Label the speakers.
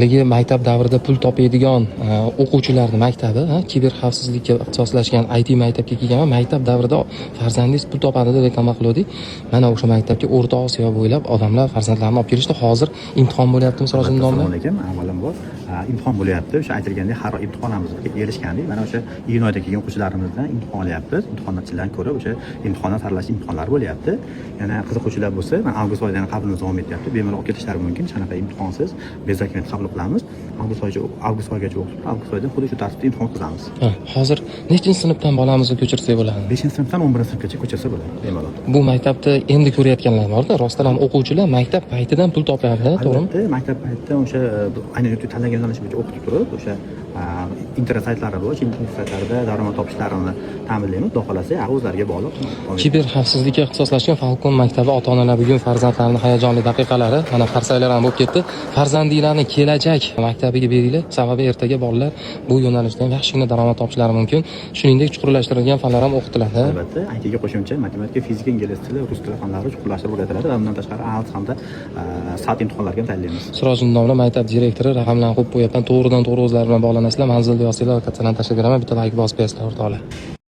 Speaker 1: Maktab davrida pul topadigan o'quvchilarni maktabi, kiber xavfsizlikka ixtisoslashgan IT maktabga kelgan, maktab davrida farzandingiz pul topadi deb reklama qildik. Mana o'sha maktabga O'rta Osiyo bo'ylab odamlar farzandlarini olib kelishdi. Hozir imtihon bo'lyaptimi Sirojiddin domla?
Speaker 2: Assalomu alaykum. Avvalambor imtihon bo'lyapti. O'sha aytilgandek har imtihonimizga erishgandik. Mana o'sha iyun oyida kelgan o'quvchilarimizdan imtihon olyapmiz. Imtihon natijalariga ko'ra o'sha imtihonlar saralash imtihonlari bo'lyapti. Yana qiziquvchilar bo'lsa, mana avgust oyidan qabulimiz davom etyapti. Bemalol olib ketishlari mumkin. Shunaqa imtihonsiz bezakment qabul qilamiz. Avgust oyigacha o'qib, avgust oyida xuddi shu tartibda imtihon qilamiz.
Speaker 1: Hozir nechinchi sinfdan bolamizni ko'chirsak bo'ladi?
Speaker 2: 5-sinfdan 11-sinfgacha ko'chirsa bo'ladi bemalol.
Speaker 1: Bu maktabda endi ko'rayotganlar borda, rostdan ham o'quvchilar maktab paytidan pul topyapti, to'g'rimi?
Speaker 2: Albatta, maktab paytida o'sha aynan tanlagan yo'nalish bo'yicha o'qitib turib, o'sha internet saytlari bor, internet saytlarida daromad topishlarini ta'minlaymiz. Xudo xolasa, o'zlariga bog'liq.
Speaker 1: Kiber xavfsizlikka ixtisoslashgan Falcon maktabi ota-onalar bugun farzandlarining hayajonli daqiqalari, mana qarsaklar ham bo'lib ketdi. Farzandinglarni kelajak maktabiga beringlar, sababi ertaga bolalar bu yo'nalishdan yaxshigina daromad topishlari mumkin. Shuningdek, chuqurlashtirilgan fanlar ham o'qitiladi.
Speaker 2: Albatta, ITga qo'shimcha matematika, fizika, ingliz tili, rus tili fanlari chuqurlashtirib o'rgatiladi va bundan tashqari IELTS hamda SAT imtihonlariga ham tayyorlaymiz. Sirojiddin
Speaker 1: domla maktab direktori raqamlarni qo'yib qo'yapman. To'g'ridan to'g'ri o'zlari bilan bog'lanasizlar, manzilni yozsanglar, kattadan tashakkur qilaman. Bitta like bosib bersizlar o'rtoqlar.